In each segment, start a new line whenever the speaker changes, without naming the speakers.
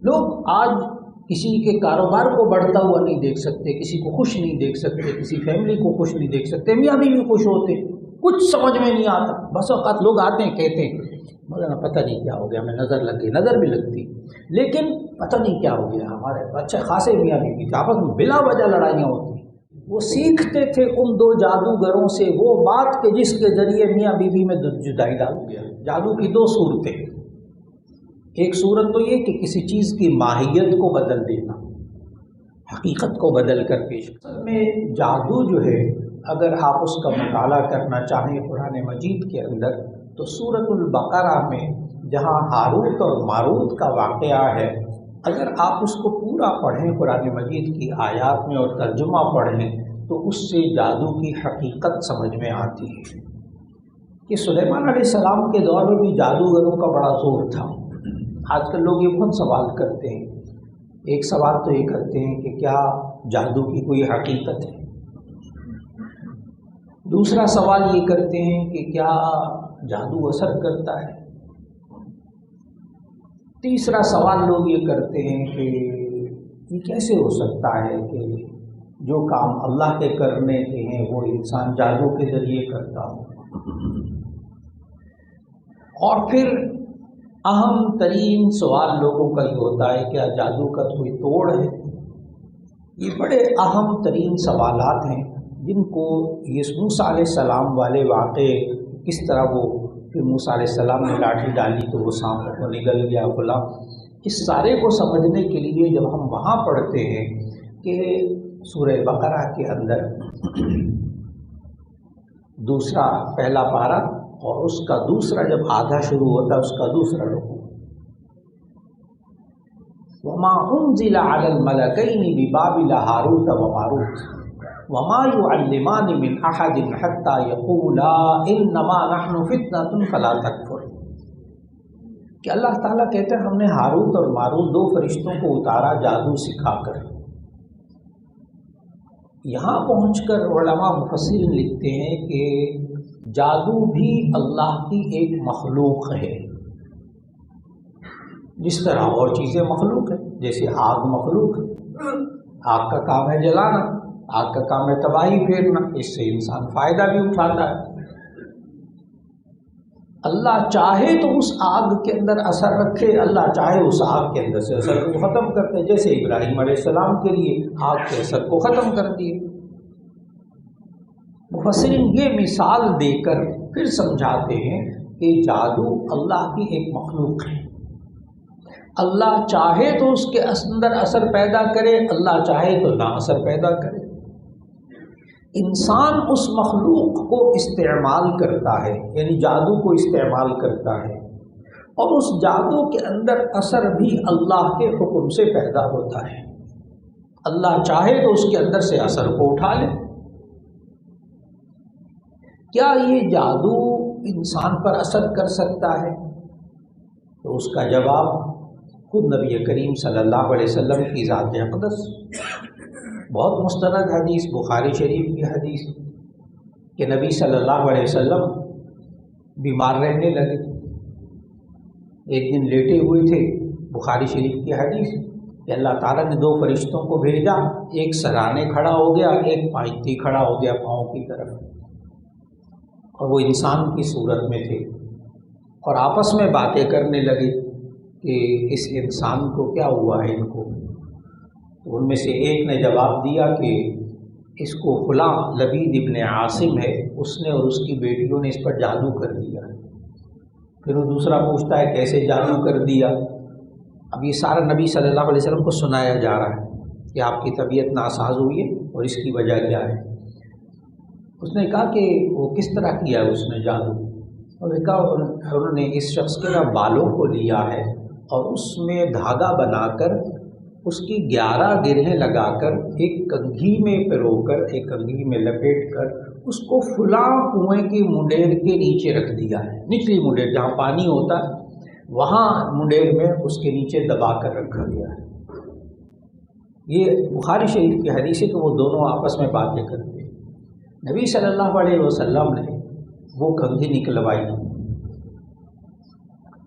لوگ آج کسی کے کاروبار کو بڑھتا ہوا نہیں دیکھ سکتے، کسی کو خوش نہیں دیکھ سکتے، کسی فیملی کو خوش نہیں دیکھ سکتے، میاں بیوی خوش ہوتے، کچھ سمجھ میں نہیں آتا۔ بس اوقات لوگ آتے ہیں کہتے ہیں مولانا پتہ نہیں کیا ہو گیا، ہمیں نظر لگ گئی، نظر بھی لگتی، لیکن پتہ نہیں کیا ہو گیا، ہمارے اچھے خاصے میاں بیوی تھے، آپس میں بلا وجہ لڑائیاں ہوتی۔ وہ سیکھتے تھے ان دو جادوگروں سے وہ بات کہ جس کے ذریعے میاں بیوی میں جدائی ڈال گیا۔ جادو کی دو صورتیں، ایک صورت تو یہ کہ کسی چیز کی ماہیت کو بدل دینا، حقیقت کو بدل کر پیش۔ اصل میں جادو جو ہے اگر آپ اس کا مطالعہ کرنا چاہیں قرآن مجید کے اندر تو سورۃ البقرہ میں جہاں ہاروت اور ماروت کا واقعہ ہے، اگر آپ اس کو پورا پڑھیں قرآن مجید کی آیات میں اور ترجمہ پڑھیں تو اس سے جادو کی حقیقت سمجھ میں آتی ہے کہ سلیمان علیہ السلام کے دور میں بھی جادوگروں کا بڑا زور تھا۔ آج کل لوگ یہ بہت سوال کرتے ہیں، ایک سوال تو یہ کرتے ہیں کہ کیا جادو کی کوئی حقیقت ہے، دوسرا سوال یہ کرتے ہیں کہ کیا جادو اثر کرتا ہے، تیسرا سوال لوگ یہ کرتے ہیں کہ یہ کیسے ہو سکتا ہے کہ جو کام اللہ کے کرنے کے ہیں وہ انسان جادو کے ذریعے کرتا ہو۔ اور پھر اہم ترین سوال لوگوں کا یہ ہوتا ہے کیا جادو کا کوئی توڑ ہے؟ یہ بڑے اہم ترین سوالات ہیں جن کو یہ موسیٰ علیہ السلام والے واقعے، کس طرح وہ پھر موسیٰ علیہ السلام نے لاٹھی ڈالی تو وہ سانپ کو نگل گیا غلام، اس سارے کو سمجھنے کے لیے جب ہم وہاں پڑھتے ہیں کہ سورہ بقرہ کے اندر دوسرا پہلا پارہ اور اس کا دوسرا جب آدھا شروع ہوتا ہے اس کا دوسرا رکوع، وما انزل علی الملکین ببابل ہاروت وماروت وما يعلمان من احد حتى يقولا انما نحن فتنة فلا تکفر، کہ اللہ تعالیٰ کہتے ہیں ہم نے ہاروت اور ماروت دو فرشتوں کو اتارا جادو سکھا کر۔ یہاں پہنچ کر علماء مفسرین لکھتے ہیں کہ جادو بھی اللہ کی ایک مخلوق ہے، جس طرح اور چیزیں مخلوق ہیں، جیسے آگ مخلوق ہے، آگ کا کام ہے جلانا، آگ کا کام ہے تباہی پھیرنا، اس سے انسان فائدہ بھی اٹھاتا ہے۔ اللہ چاہے تو اس آگ کے اندر اثر رکھے، اللہ چاہے اس آگ کے اندر سے اثر کو ختم کرتے، جیسے ابراہیم علیہ السلام کے لیے آگ کے اثر کو ختم کر دیے۔ مفسرین یہ مثال دے کر پھر سمجھاتے ہیں کہ جادو اللہ کی ایک مخلوق ہے، اللہ چاہے تو اس کے اندر اثر پیدا کرے، اللہ چاہے تو نہ اثر پیدا کرے۔ انسان اس مخلوق کو استعمال کرتا ہے، یعنی جادو کو استعمال کرتا ہے، اور اس جادو کے اندر اثر بھی اللہ کے حکم سے پیدا ہوتا ہے، اللہ چاہے تو اس کے اندر سے اثر کو اٹھا لے۔ کیا یہ جادو انسان پر اثر کر سکتا ہے؟ تو اس کا جواب خود نبی کریم صلی اللہ علیہ وسلم کی ذات اقدس، بہت مستند حدیث بخاری شریف کی حدیث کہ نبی صلی اللہ علیہ وسلم بیمار رہنے لگے، ایک دن لیٹے ہوئے تھے، بخاری شریف کی حدیث کہ اللہ تعالیٰ نے دو فرشتوں کو بھیجا، ایک سرانے کھڑا ہو گیا، ایک پائتی کھڑا ہو گیا پاؤں کی طرف، اور وہ انسان کی صورت میں تھے، اور آپس میں باتیں کرنے لگے کہ اس انسان کو کیا ہوا ہے، ان کو۔ تو ان میں سے ایک نے جواب دیا کہ اس کو فلاں لبید ابن عاصم ہے، اس نے اور اس کی بیٹیوں نے اس پر جادو کر دیا۔ پھر وہ دوسرا پوچھتا ہے کیسے جادو کر دیا؟ اب یہ سارا نبی صلی اللہ علیہ وسلم کو سنایا جا رہا ہے کہ آپ کی طبیعت ناساز ہوئی ہے اور اس کی وجہ کیا ہے۔ اس نے کہا کہ وہ کس طرح کیا ہے اس نے جادو، اور انہوں نے اس شخص کے نا بالوں کو لیا ہے اور اس میں دھاگا بنا کر اس کی 11 گرہیں لگا کر ایک کنگھی میں پرو کر، ایک کنگھی میں لپیٹ کر اس کو فلاں کنویں کی منڈیر کے نیچے رکھ دیا ہے، نچلی منڈیر جہاں پانی ہوتا ہے وہاں منڈیر میں اس کے نیچے دبا کر رکھا گیا ہے۔ یہ بخاری شریف کی حدیث ہے کہ وہ دونوں آپس میں باتیں کرتے ہیں۔ نبی صلی اللہ علیہ وسلم نے وہ کنگھی نکلوائی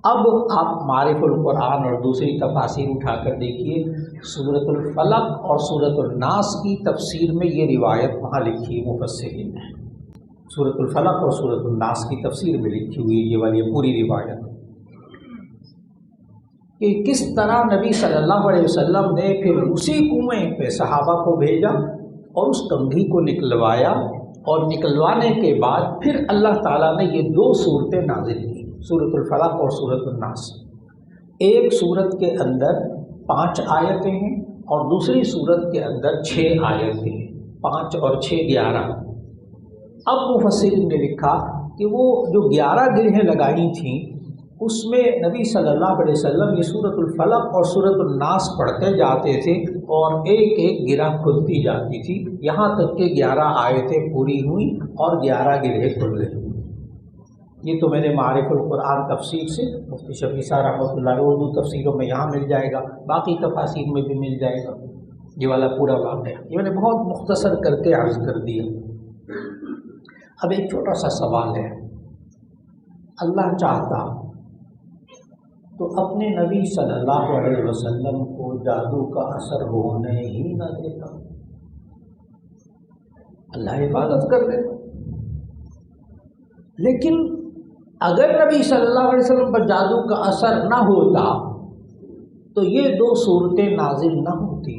اب آپ معارف القرآن اور دوسری تفاسیر اٹھا کر دیکھیے، سورۃ الفلق اور سورۃ الناس کی تفسیر میں یہ روایت وہاں لکھی ہے مفسرین نے، سورۃ الفلق اور سورۃ الناس کی تفسیر میں لکھی ہوئی یہ والی پوری روایت کہ کس طرح نبی صلی اللہ علیہ وسلم نے پھر اسی کنویں پہ صحابہ کو بھیجا اور اس کنگھی کو نکلوایا، اور نکلوانے کے بعد پھر اللہ تعالیٰ نے یہ دو صورتیں نازل کی، سورۃ الفلق اور سورۃ الناس۔ ایک صورت کے اندر 5 آیتیں ہیں اور دوسری صورت کے اندر 6 آیتیں ہیں، 5 اور 6 11۔ اب مفسرین نے لکھا کہ وہ جو 11 گرہیں لگائی تھیں اس میں نبی صلی اللہ علیہ وسلم یہ سورۃ الفلق اور سورۃ الناس پڑھتے جاتے تھے اور ایک ایک گرہ کھلتی جاتی تھی، یہاں تک کہ 11 آیتیں پوری ہوئیں اور 11 گرہیں کھل گئیں۔ یہ تو میں نے معارف القرآن تفسیر سے مفتی شفیع صاحب رحمۃ اللہ علیہ اردو تفسیروں میں یہاں مل جائے گا، باقی تفاسیر میں بھی مل جائے گا یہ والا پورا واقعہ، یہ میں نے بہت مختصر کر کے عرض کر دیا۔ اب ایک چھوٹا سا سوال ہے، اللہ چاہتا تو اپنے نبی صلی اللہ علیہ وسلم کو جادو کا اثر ہونے ہی نہ دیتا، اللہ حفاظت کر لیتا۔ لیکن اگر نبی صلی اللہ علیہ وسلم پر جادو کا اثر نہ ہوتا تو یہ 2 صورتیں نازل نہ ہوتی،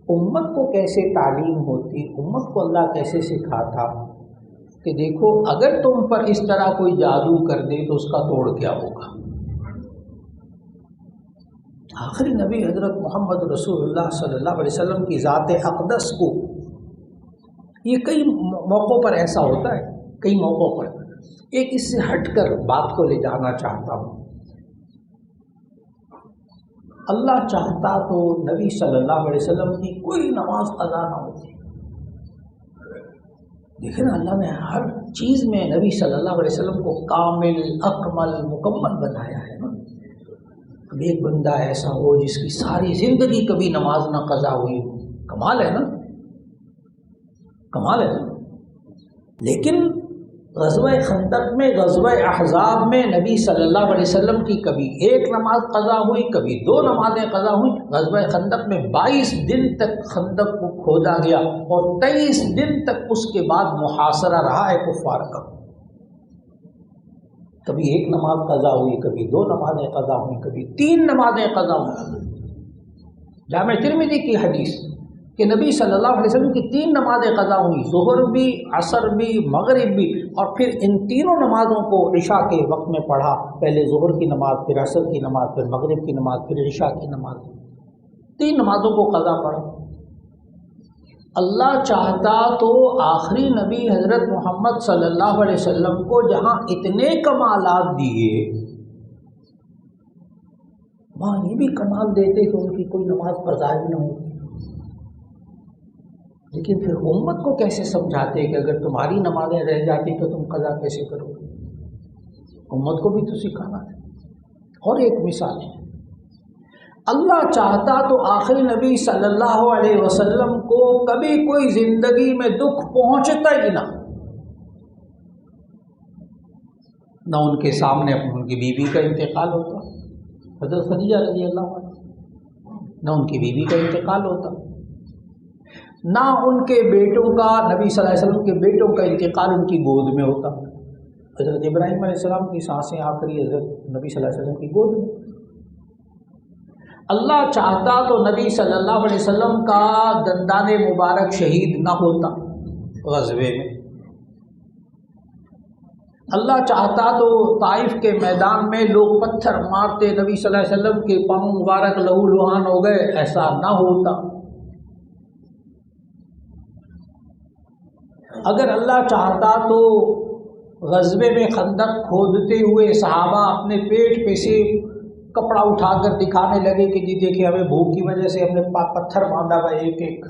امت کو کیسے تعلیم ہوتی، امت کو اللہ کیسے سکھاتا کہ دیکھو اگر تم پر اس طرح کوئی جادو کر دے تو اس کا توڑ کیا ہوگا۔ آخری نبی حضرت محمد رسول اللہ صلی اللہ علیہ وسلم کی ذات اقدس کو یہ کئی موقعوں پر ایسا ہوتا ہے، کئی موقعوں پر ایک اس سے ہٹ کر بات کو لے جانا چاہتا ہوں۔ اللہ چاہتا تو نبی صلی اللہ علیہ وسلم کی کوئی نماز قضا نہ ہوتی، لیکن اللہ نے ہر چیز میں نبی صلی اللہ علیہ وسلم کو کامل اکمل مکمل بنایا ہے نا۔ اب ایک بندہ ایسا ہو جس کی ساری زندگی کبھی نماز نہ قضا ہوئی، کمال ہے نا، کمال ہے نا۔ لیکن غزوہ خندق میں، غزوہ احزاب میں نبی صلی اللہ علیہ وسلم کی کبھی 1 نماز قضا ہوئی، کبھی 2 نمازیں قضا ہوئی۔ غزوہ خندق میں 22 دن تک خندق کو کھودا گیا اور 23 دن تک اس کے بعد محاصرہ رہا ہے کفار کا۔ کبھی 1 نماز قضا ہوئی، کبھی 2 نمازیں قضا ہوئی، کبھی 3 نمازیں قضا ہوئی۔ جامع ترمذی کی حدیث کہ نبی صلی اللہ علیہ وسلم کی 3 نمازیں قضا ہوئی، ظہر بھی، عصر بھی، مغرب بھی، اور پھر ان تینوں نمازوں کو عشاء کے وقت میں پڑھا، پہلے ظہر کی نماز، پھر عصر کی نماز، پھر مغرب کی نماز، پھر عشاء کی نماز، 3 نمازوں کو قضا پڑھا۔ اللہ چاہتا تو آخری نبی حضرت محمد صلی اللہ علیہ وسلم کو جہاں اتنے کمالات دیے وہاں یہ بھی کمال دیتے کہ ان کی کوئی نماز قضا ہی نہ ہوتی۔ لیکن پھر امت کو کیسے سمجھاتے کہ اگر تمہاری نمازیں رہ جاتی تو تم قضا کیسے کرو گے؟ امت کو بھی تو سکھانا ہے۔ اور ایک مثال ہے، اللہ چاہتا تو آخری نبی صلی اللہ علیہ وسلم کو کبھی کوئی زندگی میں دکھ پہنچتا ہی نہ ان کے سامنے ان کی بیوی کا انتقال ہوتا، حضرت خدیجہ رضی اللہ عنہ، نہ ان کی بیوی کا انتقال ہوتا، نہ ان کے بیٹوں کا، نبی صلی اللہ علیہ وسلم کے بیٹوں کا انتقال ان کی گود میں ہوتا۔ حضرت ابراہیم علیہ السلام کی سانسیں آخری حضرت نبی صلی اللہ علیہ وسلم کی گود میں۔ اللہ چاہتا تو نبی صلی اللہ علیہ وسلم کا دندان مبارک شہید نہ ہوتا غزوے میں، اللہ چاہتا تو طائف کے میدان میں لوگ پتھر مارتے، نبی صلی اللہ علیہ وسلم کے پاؤں مبارک لہو لہان ہو گئے، ایسا نہ ہوتا۔ اگر اللہ چاہتا تو غزوے میں خندق کھودتے ہوئے صحابہ اپنے پیٹ پہ سے کپڑا اٹھا کر دکھانے لگے کہ جی دیکھیں ہمیں بھوک کی وجہ سے ہم نے پتھر باندھا ہوا ایک ایک،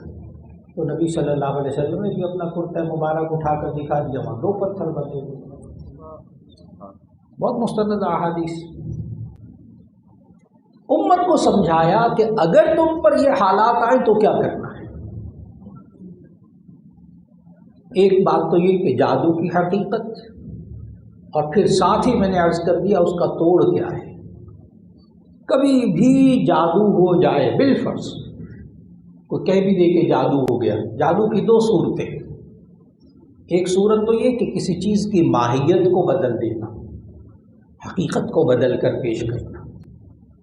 تو نبی صلی اللہ علیہ وسلم نے بھی اپنا کرتا مبارک اٹھا کر دکھا دیا، وہاں 2 پتھر بندھے ہوئے۔ بہت مستند احادیث۔ امت کو سمجھایا کہ اگر تم پر یہ حالات آئیں تو کیا کرنا ہے۔ ایک بات تو یہ کہ جادو کی حقیقت، اور پھر ساتھ ہی میں نے عرض کر دیا اس کا توڑ کیا ہے۔ کبھی بھی جادو ہو جائے بالفرض، کوئی کہہ بھی دے کہ جادو ہو گیا، جادو کی دو صورتیں، ایک صورت تو یہ کہ کسی چیز کی ماہیت کو بدل دینا، حقیقت کو بدل کر پیش کرنا،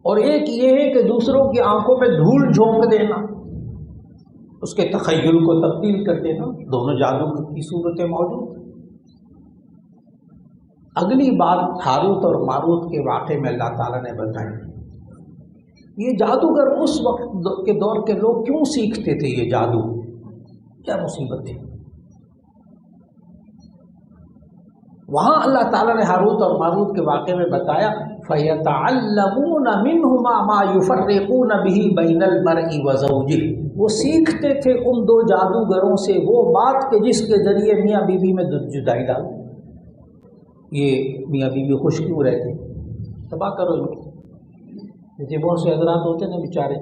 اور ایک یہ ہے کہ دوسروں کی آنکھوں میں دھول جھونک دینا، اس کے تخیل کو تبدیل کر دینا، دونوں جادو کی صورتیں موجود ہیں۔ اگلی بات ہاروت اور ماروت کے واقعے میں اللہ تعالیٰ نے بتائی، یہ جادوگر اس وقت کے دور کے لوگ کیوں سیکھتے تھے یہ جادو، کیا مصیبت تھی؟ وہاں اللہ تعالیٰ نے ہاروت اور ماروت کے واقعے میں بتایا فَيَتَعَلَّمُونَ مِنْهُمَا مَا يُفَرِّقُونَ بِهِ بَيْنَ الْمَرْءِ وَزَوْجِهِ، وہ سیکھتے تھے ان دو جادوگروں سے وہ بات کہ جس کے ذریعے میاں بیوی میں جدائی ڈال دیں۔ یہ میاں بیوی خوش کیوں رہتے، تباہ کرو ان کو، جیسے بہت سے حضرات ہوتے نا بیچارے،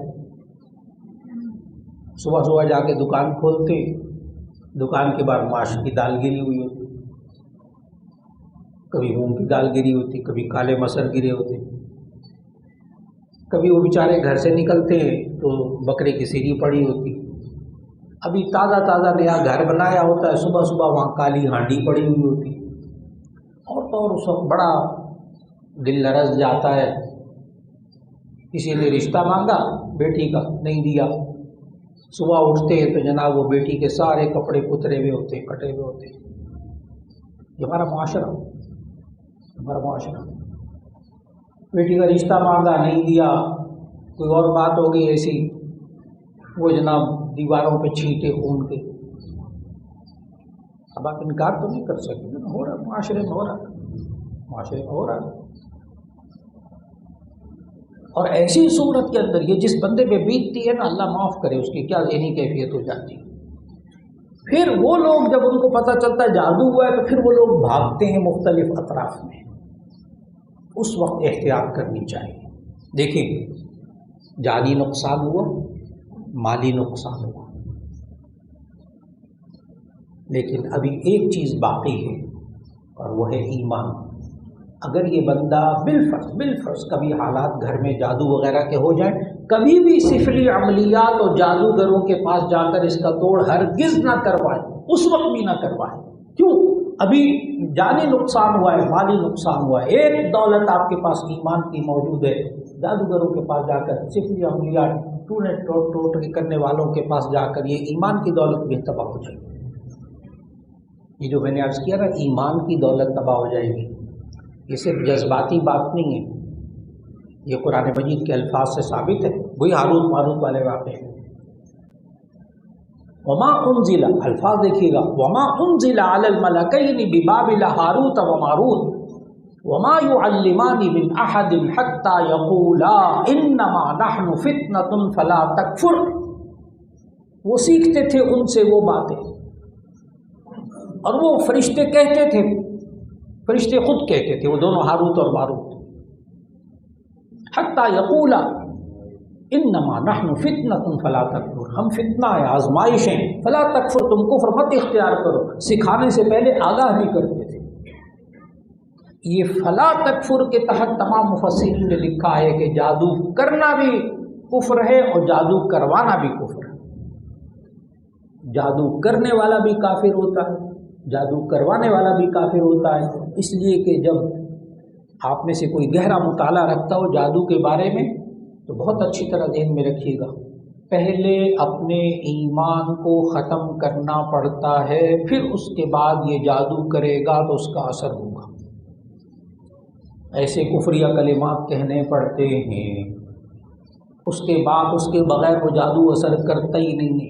صبح صبح جا کے دکان کھولتے، دکان کے بعد ماش کی دال گری ہوئی ہوتی، کبھی مونگ کی دال گری ہوتی، کبھی کالے مسر گرے ہوتے، کبھی وہ بیچارے گھر سے نکلتے تو بکرے کی سیری پڑی ہوتی، ابھی تازہ تازہ نیا گھر بنایا ہوتا ہے، صبح صبح وہاں کالی ہانڈی پڑی ہوئی ہوتی، اور اس وقت بڑا دل لرز جاتا ہے، کسی نے رشتہ مانگا بیٹی کا، نہیں دیا، صبح اٹھتے تو جناب وہ بیٹی کے سارے کپڑے کترے ہوئے ہوتے، کٹے ہوئے ہوتے۔ یہ ہمارا معاشرہ، ہمارا معاشرہ، بیٹی کا رشتہ مانگا نہیں دیا، کوئی اور بات ہو گئی ایسی، وہ جناب دیواروں پہ چھینٹے خون کے۔ اب آپ انکار تو نہیں کر سکتے نا، ہو رہا معاشرے میں، ہو رہا معاشرے میں ہو رہا۔ اور ایسی صورت کے اندر یہ جس بندے پہ بیتتی ہے نا، اللہ معاف کرے اس کی کیا ذہنی کیفیت ہو جاتی ہے۔ پھر وہ لوگ جب ان کو پتہ چلتا ہے جادو ہوا ہے تو پھر وہ لوگ بھاگتے ہیں مختلف اطراف میں، اس وقت احتیاط کرنی چاہیے۔ دیکھیں، جانی نقصان ہوا، مالی نقصان ہوا، لیکن ابھی ایک چیز باقی ہے اور وہ ہے ایمان۔ اگر یہ بندہ بالفرض کبھی حالات گھر میں جادو وغیرہ کے ہو جائیں، کبھی بھی سفلی عملیات اور جادوگروں کے پاس جا کر اس کا توڑ ہرگز نہ کروائے، اس وقت بھی نہ کروائے۔ کیوں؟ ابھی جانی نقصان ہوا ہے، مالی نقصان ہوا ہے، ایک دولت آپ کے پاس ایمان کی موجود ہے، جادوگروں کے پاس جا کر سفلی عملیات ٹونے ٹوٹ کرنے والوں کے پاس جا کر یہ ایمان کی دولت بھی تباہ ہو جائے گی۔ یہ جو میں نے عرض کیا نا، ایمان کی دولت تباہ ہو جائے گی، یہ صرف جذباتی بات نہیں ہے، یہ قرآن مجید کے الفاظ سے ثابت ہے۔ وہی ہاروت ماروت والے واقعے ہیں۔ وما انزل، الفاظ دیکھیے گا، وما انزل علی الملکین ببابل ہاروت وماروت وما يعلمان من احد حتى يقولا انما نحن فتنة فلا تکفر۔ وہ سیکھتے تھے ان سے وہ باتیں، اور وہ فرشتے کہتے تھے، فرشتے خود کہتے تھے، وہ دونوں ہاروت اور ماروت، حتی یقولا انما نحن فتنة فلا تکفر، ہم فتنہ ہے، آزمائش ہیں، فلا تکفر، تم کفر مت اختیار کرو، سکھانے سے پہلے آگاہ بھی کرتے تھے۔ یہ فلا تکفر کے تحت تمام مفسرین نے لکھا ہے کہ جادو کرنا بھی کفر ہے اور جادو کروانا بھی کفر ہے۔ جادو کرنے والا بھی کافر ہوتا ہے، جادو کروانے والا بھی کافر ہوتا ہے، اس لیے کہ جب آپ میں سے کوئی گہرا مطالعہ رکھتا ہو جادو کے بارے میں تو بہت اچھی طرح ذہن میں رکھیے گا، پہلے اپنے ایمان کو ختم کرنا پڑتا ہے، پھر اس کے بعد یہ جادو کرے گا تو اس کا اثر ہوگا۔ ایسے کفریہ کلمات کہنے پڑتے ہیں، اس کے بعد اس کے بغیر وہ جادو اثر کرتا ہی نہیں ہے۔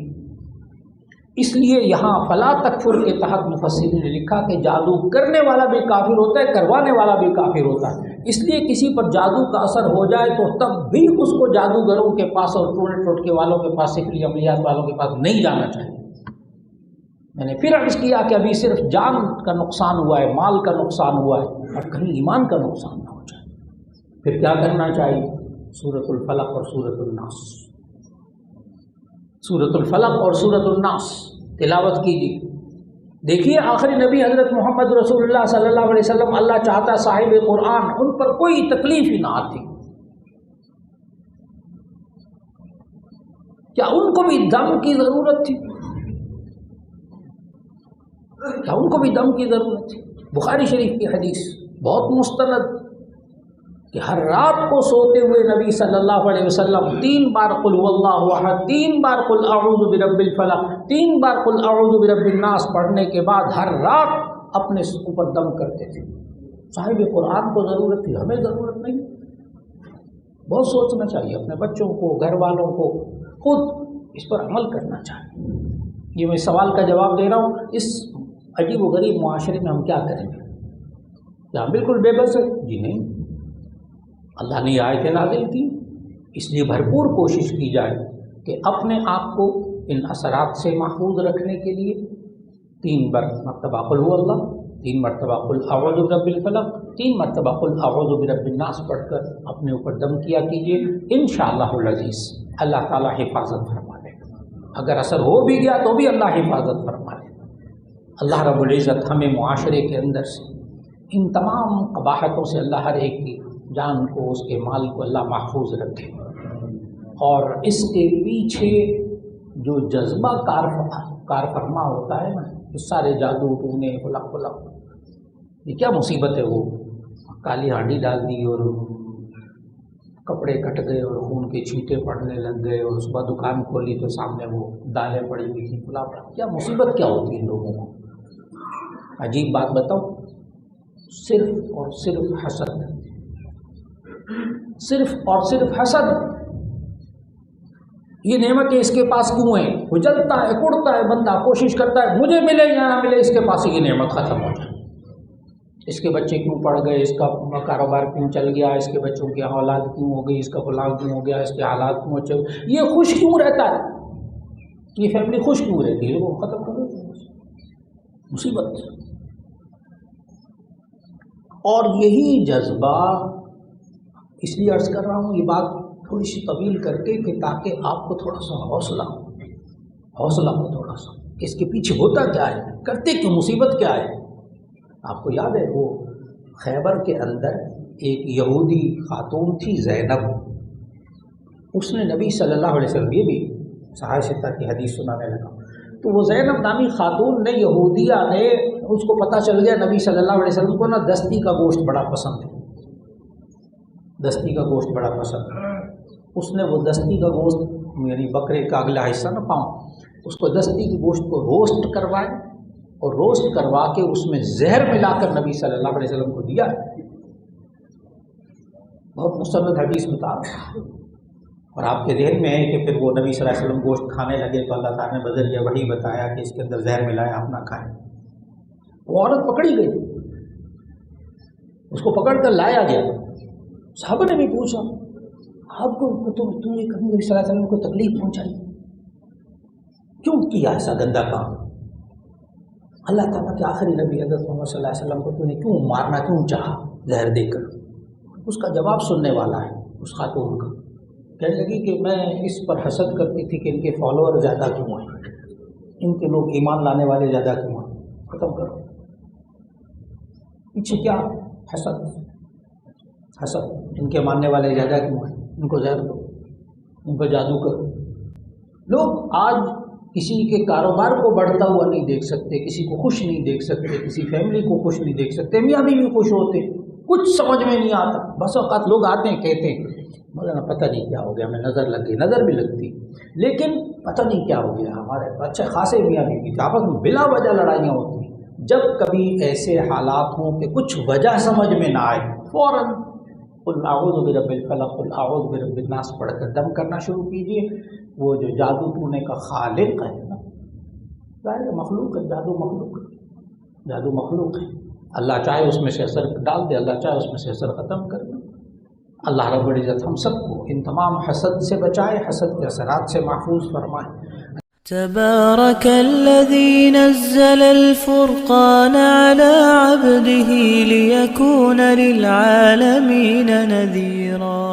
اس لیے یہاں فلا تکفر کے تحت مفسرین نے لکھا کہ جادو کرنے والا بھی کافر ہوتا ہے، کروانے والا بھی کافر ہوتا ہے۔ اس لیے کسی پر جادو کا اثر ہو جائے تو تب بھی اس کو جادوگروں کے پاس اور ٹونے ٹوٹکے والوں کے پاس، سفلی عملیات والوں کے پاس نہیں جانا چاہیے۔ میں نے پھر عرض کیا کہ ابھی صرف جان کا نقصان ہوا ہے، مال کا نقصان ہوا ہے، اور کہیں ایمان کا نقصان نہ ہو جائے۔ پھر کیا کرنا چاہیے؟ سورۃ الفلق اور سورۃ الناس، سورۃ الفلق اور سورۃ الناس تلاوت کیجیے۔ دیکھیے آخری نبی حضرت محمد رسول اللہ صلی اللہ علیہ وسلم، اللہ چاہتا صاحب قرآن ان پر کوئی تکلیف ہی نہ آتی، کیا ان کو بھی دم کی ضرورت تھی؟ کیا ان کو بھی دم کی ضرورت تھی؟ بخاری شریف کی حدیث بہت مستند کہ ہر رات کو سوتے ہوئے نبی صلی اللہ علیہ وسلم 3 بار قل هو اللہ احد، 3 بار قل اعوذ برب الفلق، 3 بار قل اعوذ برب الناس پڑھنے کے بعد ہر رات اپنے اوپر دم کرتے تھے۔ صاحب قرآن کو ضرورت تھی، ہمیں ضرورت نہیں۔ بہت سوچنا چاہیے، اپنے بچوں کو، گھر والوں کو، خود اس پر عمل کرنا چاہیے۔ یہ میں سوال کا جواب دے رہا ہوں، اس عجیب و غریب معاشرے میں ہم کیا کریں گے؟ کیا ہم بالکل بے بس ہے؟ جی نہیں، اللہ نے یہ آیتیں نازل کی، اس لیے بھرپور کوشش کی جائے کہ اپنے آپ کو ان اثرات سے محفوظ رکھنے کے لیے 3 مرتبہ قل هو اللہ، 3 مرتبہ قل اعوذ برب الفلق، 3 مرتبہ قل اعوذ برب الناس پڑھ کر اپنے اوپر دم کیا کیجیے۔ انشاءاللہ العزیز اللہ تعالیٰ حفاظت فرما لے گا۔ اگر اثر ہو بھی گیا تو بھی اللہ حفاظت فرما لے گا۔ اللہ رب العزت ہمیں معاشرے کے اندر سے ان تمام قباحتوں سے اللہ ہر ایک کی جان کو، اس کے مال کو اللہ محفوظ رکھے، اور اس کے پیچھے جو جذبہ کار فرما ہوتا ہے نا، اس سارے جادو ٹونے فلک یہ کیا مصیبت ہے؟ وہ کالی ہانڈی ڈال دی اور کپڑے کٹ گئے اور خون کے چھینٹے پڑنے لگ گئے، اور صبح دکان کھولی تو سامنے وہ دالیں پڑی ہوئی تھیں، پلا پڑا۔ کیا مصیبت کیا ہوتی ہے ان لوگوں کو؟ عجیب بات بتاؤ، صرف اور صرف حسد، صرف اور صرف حسد۔ یہ نعمتیں اس کے پاس کیوں ہیں؟ وہ جلتا ہے، کڑتا ہے، بندہ کوشش کرتا ہے مجھے ملے یا نہ ملے، اس کے پاس یہ نعمت ختم ہو جائے۔ اس کے بچے کیوں پڑ گئے، اس کا کاروبار کیوں چل گیا، اس کے بچوں کی اولاد کیوں ہو گئی، اس کا فلاں کیوں ہو گیا، اس کے حالات کیوں اچھے، یہ خوش کیوں رہتا ہے، یہ فیملی خوش کیوں رہتی ہے، وہ ختم کر دیتے ہیں۔ مصیبت۔ اور یہی جذبہ، اس لیے عرض کر رہا ہوں یہ بات تھوڑی سی طویل کر کے کہ تاکہ آپ کو تھوڑا سا حوصلہ ہو تھوڑا سا، کہ اس کے پیچھے ہوتا کیا ہے، کرتے کیوں، مصیبت کیا ہے۔ آپ کو یاد ہے وہ خیبر کے اندر ایک یہودی خاتون تھی زینب، اس نے نبی صلی اللہ علیہ وسلم، یہ بھی صحابہ ستہ کی حدیث سنانے لگا، تو وہ زینب نامی خاتون نے، یہودیہ نے، اس کو پتہ چل گیا نبی صلی اللہ علیہ وسلم کو نا دستی کا گوشت بڑا پسند ہے، دستی کا گوشت بڑا پسند ہے۔ اس نے وہ دستی کا گوشت، یعنی بکرے کا اگلا حصہ نہ پاؤں، اس کو دستی کے گوشت کو روسٹ کروائے، اور روسٹ کروا کے اس میں زہر ملا کر نبی صلی اللہ علیہ وسلم کو دیا۔ بہت مستند حدیث بتا رہا ہے، اور آپ کے ذہن میں ہے کہ پھر وہ نبی صلی اللہ علیہ وسلم گوشت کھانے لگے تو اللہ تعالیٰ نے بذریعہ وحی بتایا کہ اس کے اندر زہر ملایا، آپ نہ کھائیں۔ وہ عورت پکڑی گئی، اس کو پکڑ کر لایا گیا۔ صحابہ نے بھی پوچھا، آپ کو تم نے کبھی نبی صلی اللہ علیہ وسلم کو تکلیف پہنچائی، کیوں کیا ایسا گندا کام؟ اللہ تعالیٰ کے آخری نبی حضرت محمد صلی اللہ علیہ وسلم کو تو نے کیوں مارنا کیوں چاہا زہر دے کر؟ اس کا جواب سننے والا ہے اس خاتون کا۔ کہنے لگی کہ میں اس پر حسد کرتی تھی کہ ان کے فالوور زیادہ کیوں ہیں، ان کے لوگ ایمان لانے والے زیادہ کیوں ہیں، ختم کرو۔ پیچھے کیا؟ حسد، حسد، ان کے ماننے والے زیادہ کیوں ہیں، ان کو زہر دو، ان پر جادو کرو۔ لوگ آج کسی کے کاروبار کو بڑھتا ہوا نہیں دیکھ سکتے، کسی کو خوش نہیں دیکھ سکتے، کسی فیملی کو خوش نہیں دیکھ سکتے، میاں بیوی خوش ہوتے، کچھ سمجھ میں نہیں آتا۔ بس اوقات لوگ آتے ہیں کہتے ہیں مولانا پتہ نہیں کیا ہو گیا، ہمیں نظر لگ گئی، نظر بھی لگتی، لیکن پتہ نہیں کیا ہو گیا، ہمارے اچھے خاصے میاں بیوی تھے، آپس میں بلا وجہ لڑائیاں ہوتی ہیں۔ جب کبھی ایسے حالات ہوں کہ کچھ وجہ سمجھ میں نہ آئے، فوراً قل اعوذ برب الفلق، قل اعوذ برب الناس پڑھ کر دم کرنا شروع کیجیے۔ وہ جو جادو ٹونے کا خالق ہے نا، ظاہر مخلوق ہے، جادو مخلوق ہے، جادو مخلوق ہے، اللہ چاہے اس میں سے اثر ڈال دے، اللہ چاہے اس میں سے اثر ختم کر دے۔ اللہ رب العزت ہم سب کو ان تمام حسد سے بچائے، حسد کے اثرات سے محفوظ فرمائے۔
تبارك الذي نزل الفرقان على عبده ليكون للعالمين نذيرا۔